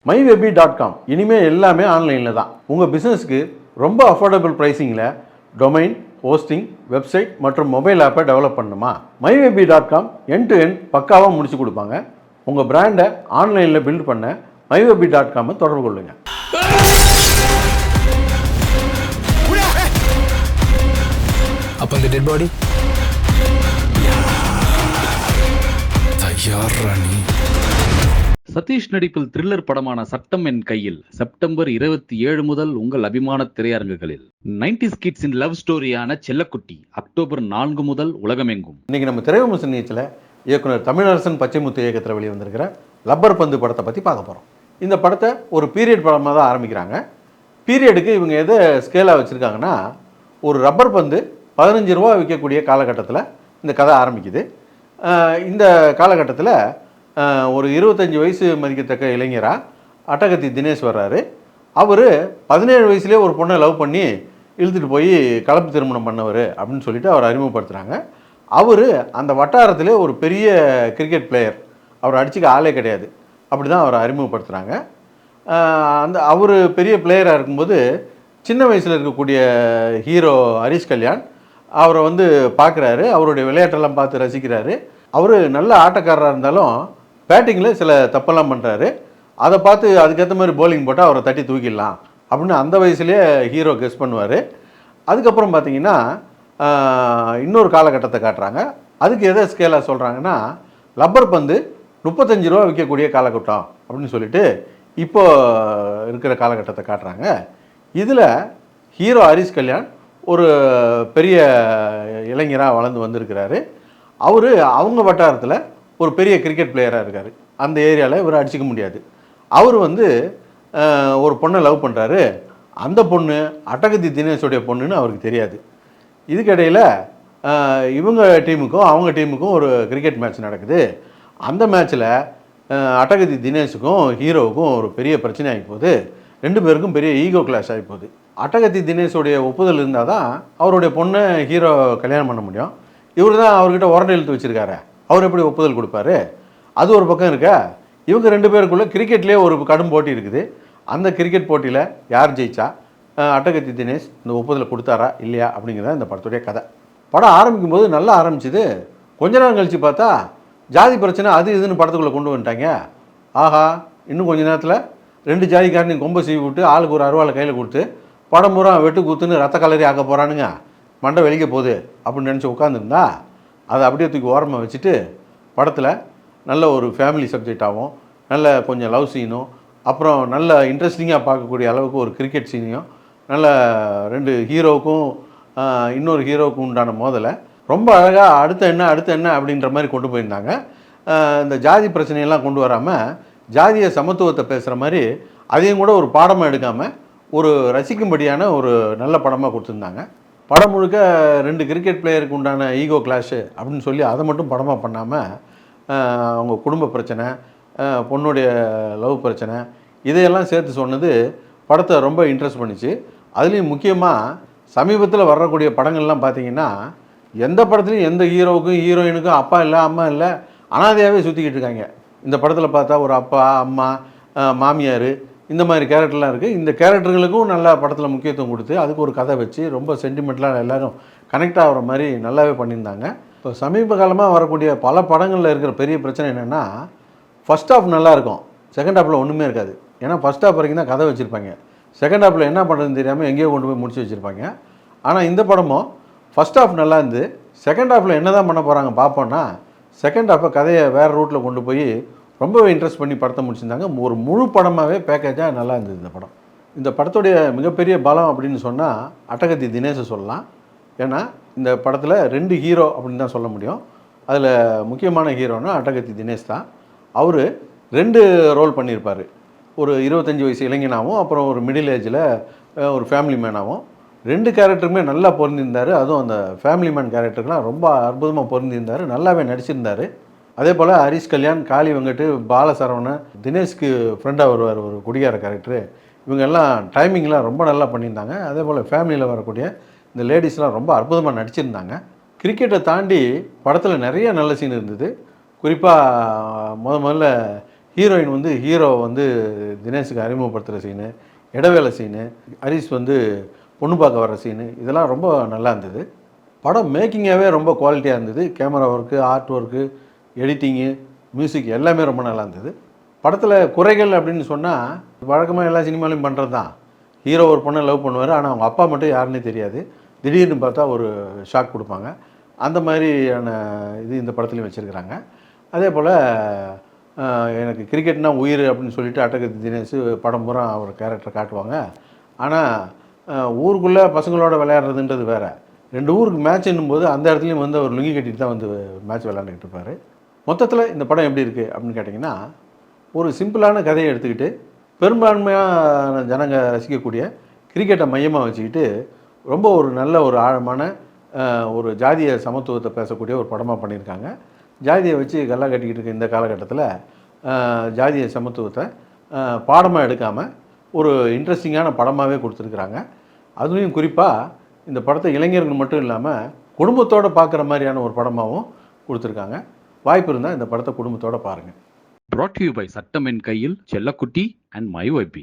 mywebi.com இனிமேல் எல்லாமே ஆன்லைனில் தான். உங்கள் பிஸ்னஸ்க்கு ரொம்ப அஃபோர்டபுள் ப்ரைஸிங்கில் டொமைன், ஹோஸ்டிங், வெப்சைட் மற்றும் மொபைல் ஆப்பை டெவலப் பண்ணணுமா? mywebi.com எண்ட் டு எண்ட் பக்காவாக முடிச்சு கொடுப்பாங்க. உங்கள் பிராண்டை ஆன்லைனில் பில்ட் பண்ண mywebi.com தொடர்பு கொள்ளுங்கள். அப்போ இந்த டெட் பாடி தயாராணி. சதீஷ் நடிப்பில் த்ரில்லர் படமான சட்டம் என் கையில் செப்டம்பர் 27 முதல் உங்கள் அபிமான திரையரங்குகளில். 90s கிட்ஸின் லவ் ஸ்டோரியான செல்லக்குட்டி அக்டோபர் 4 முதல் உலகமெங்கும். இன்னைக்கு நம்ம திரைவிமர்சன நிகழ்ச்சியில் இயக்குனர் தமிழரசன் பச்சைமுத்து இயக்கத்தில் வெளிவந்திருக்கிற லப்பர் பந்து படத்தை பற்றி பார்க்க போகிறோம். இந்த படத்தை ஒரு பீரியட் படமாக தான் ஆரம்பிக்கிறாங்க. பீரியடுக்கு இவங்க எதை ஸ்கேலாக வச்சுருக்காங்கன்னா, ஒரு ரப்பர் பந்து 15 ரூபா விற்கக்கூடிய காலகட்டத்தில் இந்த கதை ஆரம்பிக்குது. இந்த காலகட்டத்தில் ஒரு 25 வயசு மதிக்கத்தக்க இளைஞராக அட்டகத்தி தினேஷ் வர்றாரு. அவர் 17 வயசுலேயே ஒரு பொண்ணை லவ் பண்ணி இழுத்துட்டு போய் கலப்பு திருமணம் பண்ணவர் அப்படின்னு சொல்லிட்டு அவர் அறிமுகப்படுத்துகிறாங்க. அவர் அந்த வட்டாரத்திலே ஒரு பெரிய கிரிக்கெட் பிளேயர், அவர் அடிச்சுக்க ஆளே கிடையாது, அப்படி தான் அவரை அறிமுகப்படுத்துகிறாங்க. அவர் பெரிய பிளேயராக இருக்கும்போது சின்ன வயசில் இருக்கக்கூடிய ஹீரோ ஹரிஷ் கல்யாண் அவரை பார்க்குறாரு. அவருடைய விளையாட்டெல்லாம் பார்த்து ரசிக்கிறாரு. அவர் நல்ல ஆட்டக்காரராக இருந்தாலும் பேட்டிங்கில் சில தப்பெல்லாம் பண்ணுறாரு. அதை பார்த்து அதுக்கேற்ற மாதிரி போலிங் போட்டால் அவரை தட்டி தூக்கிடலாம் அப்படின்னு அந்த வயசுலேயே ஹீரோ கெஸ் பண்ணுவார். அதுக்கப்புறம் பார்த்தீங்கன்னா இன்னொரு காலகட்டத்தை காட்டுறாங்க. அதுக்கு எதை ஸ்கேலாக சொல்கிறாங்கன்னா, லப்பர் பந்து 35 ரூபா விற்கக்கூடிய காலகட்டம் அப்படின்னு சொல்லிட்டு இப்போ இருக்கிற காலகட்டத்தை காட்டுறாங்க. இதில் ஹீரோ ஹரிஷ் கல்யாண் ஒரு பெரிய இளைஞராக வளர்ந்து வந்திருக்கிறாரு. அவர் அவங்க வட்டாரத்தில் ஒரு பெரிய கிரிக்கெட் பிளேயராக இருக்கார். அந்த ஏரியாவில் இவர் அடிச்சிக்க முடியாது. அவர் ஒரு பொண்ணை லவ் பண்ணுறாரு. அந்த பொண்ணு அட்டகத்தி தினேஷோடைய பொண்ணுன்னு அவருக்கு தெரியாது. இதுக்கிடையில் இவங்க டீமுக்கும் அவங்க டீமுக்கும் ஒரு கிரிக்கெட் மேட்ச் நடக்குது. அந்த மேட்ச்சில் அட்டகத்தி தினேஷுக்கும் ஹீரோவுக்கும் ஒரு பெரிய பிரச்சனை ஆகி போகுது. 2 பேருக்கும் பெரிய ஈகோ கிளாஷ் ஆகி போகுது. அட்டகத்தி தினேஷோடைய ஒப்புதல் இருந்தால் தான் அவருடைய பொண்ணை ஹீரோ கல்யாணம் பண்ண முடியும். இவர் தான் அவர்கிட்ட உரண்டை இழுத்து வச்சுருக்காரு. அவர் எப்படி ஒப்புதல் கொடுப்பாரு? அது ஒரு பக்கம் இருக்கா. இவங்க 2 பேருக்குள்ளே கிரிக்கெட்லேயே ஒரு கடும் போட்டி இருக்குது. அந்த கிரிக்கெட் போட்டியில் யார் ஜெயிச்சா, அட்டகத்தி தினேஷ் இந்த ஒப்புதலை கொடுத்தாரா இல்லையா அப்படிங்கிறத இந்த படத்துடைய கதை. படம் ஆரம்பிக்கும் போது நல்லா ஆரம்பிச்சுது. கொஞ்ச நேரம் கழித்து பார்த்தா ஜாதி பிரச்சனை அது இதுன்னு படத்துக்குள்ளே கொண்டு வந்துட்டாங்க. ஆஹா, இன்னும் கொஞ்சம் நேரத்தில் 2 ஜாதிக்காரனையும் கொம்பை சீவி விட்டு ஆளுக்கு ஒரு அருவாளை கையில் கொடுத்து படம் பூரா வெட்டு குத்துன்னு ரத்த கலரி ஆக்க போகிறானுங்க, மண்டை வெளிக்க போகுது அப்படின்னு நினச்சி உட்காந்துருந்தா அதை அப்படியே தூக்கி ஓரமாக வச்சுட்டு படத்தில் நல்ல ஒரு ஃபேமிலி சப்ஜெக்டாகவும் நல்ல கொஞ்சம் லவ் சீனும் அப்புறம் நல்ல இன்ட்ரெஸ்டிங்காக பார்க்கக்கூடிய அளவுக்கு ஒரு கிரிக்கெட் சீனையும் நல்ல 2 ஹீரோவுக்கும் இன்னொரு ஹீரோவுக்கும் உண்டான மோதலை ரொம்ப அழகாக அடுத்த என்ன அப்படின்ற மாதிரி கொண்டு போயிருந்தாங்க. இந்த ஜாதி பிரச்சனையெல்லாம் கொண்டு வராமல் ஜாதிய சமத்துவத்தை பேசுகிற மாதிரி அதையும் கூட ஒரு பாடமாக எடுக்காமல் ஒரு ரசிக்கும்படியான ஒரு நல்ல படமாக கொடுத்துருந்தாங்க. படம் முழுக்க 2 கிரிக்கெட் பிளேயருக்கு உண்டான ஈகோ கிளாஷு அப்படின்னு சொல்லி அதை மட்டும் படமாக பண்ணாமல் அவங்க குடும்ப பிரச்சனை, பொண்ணுடைய லவ் பிரச்சனை இதையெல்லாம் சேர்த்து சொன்னது படத்தை ரொம்ப இன்ட்ரெஸ்ட் பண்ணிச்சு. அதுலேயும் முக்கியமாக சமீபத்தில் வரக்கூடிய படங்கள்லாம் பார்த்திங்கன்னா, எந்த படத்துலையும் எந்த ஹீரோவுக்கும் ஹீரோயினுக்கும் அப்பா இல்லை அம்மா இல்லை, அனாதையாகவே சுற்றிக்கிட்டு இருக்காங்க. இந்த படத்தில் பார்த்தா ஒரு அப்பா, அம்மா, மாமியார் இந்த மாதிரி கேரக்டர்லாம் இருக்குது. இந்த கேரக்டர்களுக்கும் நல்லா படத்தில் முக்கியத்துவம் கொடுத்து அதுக்கு ஒரு கதை வச்சு ரொம்ப சென்டிமெண்ட்லாம் எல்லோரும் கனெக்ட் ஆகிற மாதிரி நல்லாவே பண்ணியிருந்தாங்க. இப்போ சமீப காலமாக வரக்கூடிய பல படங்களில் இருக்கிற பெரிய பிரச்சனை என்னென்னா, ஃபஸ்ட் ஹாஃப் நல்லாயிருக்கும், செகண்ட் ஹாஃபில் ஒன்றுமே இருக்காது. ஏன்னா ஃபஸ்ட் ஹாஃப் வரைக்கும் தான் கதை வச்சுருப்பாங்க, செகண்ட் ஹாஃபில் என்ன பண்ணுறதுன்னு தெரியாமல் எங்கேயோ கொண்டு போய் முடிச்சு வச்சுருப்பாங்க. ஆனால் இந்த படமும் ஃபஸ்ட் ஹாஃப் நல்லா இருந்து செகண்ட் ஹாஃபில் என்ன தான் பண்ண போகிறாங்க பார்ப்போன்னா, செகண்ட் ஹாஃபை கதையை வேறு ரூட்டில் கொண்டு போய் ரொம்பவே இன்ட்ரெஸ்ட் பண்ணி படத்தை முடிச்சிருந்தாங்க. ஒரு முழு படமாகவே பேக்கேஜாக நல்லா இருந்தது இந்த படம். இந்த படத்துடைய மிகப்பெரிய பலம் அப்படின்னு சொன்னால் அட்டகத்தி தினேஷை சொல்லலாம். ஏன்னா இந்த படத்தில் 2 ஹீரோ அப்படின்னு தான் சொல்ல முடியும். அதில் முக்கியமான ஹீரோனா அட்டகத்தி தினேஷ் தான். அவர் 2 ரோல் பண்ணியிருப்பார். ஒரு 25 வயசு இளைஞனாகவும் அப்புறம் ஒரு மிடில் ஏஜில் ஒரு ஃபேமிலி மேனாகவும் 2 கேரக்டருமே நல்லா பொருந்திருந்தார். அதுவும் அந்த ஃபேமிலி மேன் கேரக்டருக்குலாம் ரொம்ப அற்புதமாக பொருந்திருந்தார், நல்லாவே நடிச்சிருந்தார். அதே போல் ஹரிஷ் கல்யாண், காளி வெங்கட், பாலசரவணன், தினேஷ்க்கு ஃப்ரெண்டாக வருவார் ஒரு குடிகார கேரக்டரு, இவங்க எல்லாம் டைமிங்லாம் ரொம்ப நல்லா பண்ணியிருந்தாங்க. அதே போல் ஃபேமிலியில் வரக்கூடிய இந்த லேடிஸ்லாம் ரொம்ப அற்புதமாக நடிச்சிருந்தாங்க. கிரிக்கெட்டை தாண்டி படத்தில் நிறைய நல்ல சீன் இருந்தது. குறிப்பாக முதல்ல ஹீரோயின் வந்து ஹீரோ வந்து தினேஷுக்கு அறிமுகப்படுத்துகிற சீனு, இடைவேளை சீனு, ஹரிஷ் வந்து பொண்ணு பார்க்க வர சீனு, இதெல்லாம் ரொம்ப நல்லா இருந்தது. படம் மேக்கிங்காகவே ரொம்ப குவாலிட்டியாக இருந்தது. Camera work, art work, editing, music எல்லாமே ரொம்ப நல்லா இருந்தது. படத்தில் குறைகள் அப்படின்னு சொன்னால் வழக்கமாக எல்லா சினிமாலையும் பண்ணுறது தான். ஹீரோ ஒரு பொண்ணை லவ் பண்ணுவார், ஆனால் அவங்க அப்பா மட்டும் யாருன்னே தெரியாது. திடீர்னு பார்த்தா ஒரு ஷாக் கொடுப்பாங்க. அந்த மாதிரியான இது இந்த படத்துலையும் வச்சுருக்கிறாங்க. அதே போல் எனக்கு கிரிக்கெட்னா உயிர் அப்படின்னு சொல்லிட்டு அட்டகத்தி தினேஷ் படம் பூரா அவர் கேரக்டரை காட்டுவாங்க. ஆனால் ஊருக்குள்ளே பசங்களோட விளையாடுறதுன்றது வேறு. 2 ஊருக்கு மேட்ச்ன்னும் போது அந்த இடத்துலையும் வந்து அவர் லுங்கி கட்டிட்டு தான் வந்து மேட்ச் விளையாண்டுக்கிட்டு இருப்பார். மொத்தத்தில் இந்த படம் எப்படி இருக்குது அப்படின்னு கேட்டிங்கன்னா, ஒரு சிம்பிளான கதையை எடுத்துக்கிட்டு பெரும்பான்மையான ஜனங்க ரசிக்கக்கூடிய கிரிக்கெட்டை மையமாக வச்சுக்கிட்டு ரொம்ப ஒரு நல்ல ஒரு ஆழமான ஒரு ஜாதிய சமத்துவத்தை பேசக்கூடிய ஒரு படமாக பண்ணியிருக்காங்க. ஜாதியை வச்சு கல்லா கட்டிக்கிட்டு இருக்க இந்த காலகட்டத்தில் ஜாதிய சமத்துவத்தை பாடமாக எடுக்காமல் ஒரு இன்ட்ரெஸ்டிங்கான படமாகவே கொடுத்துருக்குறாங்க. அதுலேயும் குறிப்பாக இந்த படத்தை இளைஞர்கள் மட்டும் இல்லாமல் குடும்பத்தோடு பார்க்குற மாதிரியான ஒரு படமாகவும் கொடுத்துருக்காங்க. வாய்ப்பு இருந்தால் இந்த படத்தை குடும்பத்தோடு பாருங்கள். brought to you by சட்டம் என் கையில், செல்லக்குட்டி and my YP.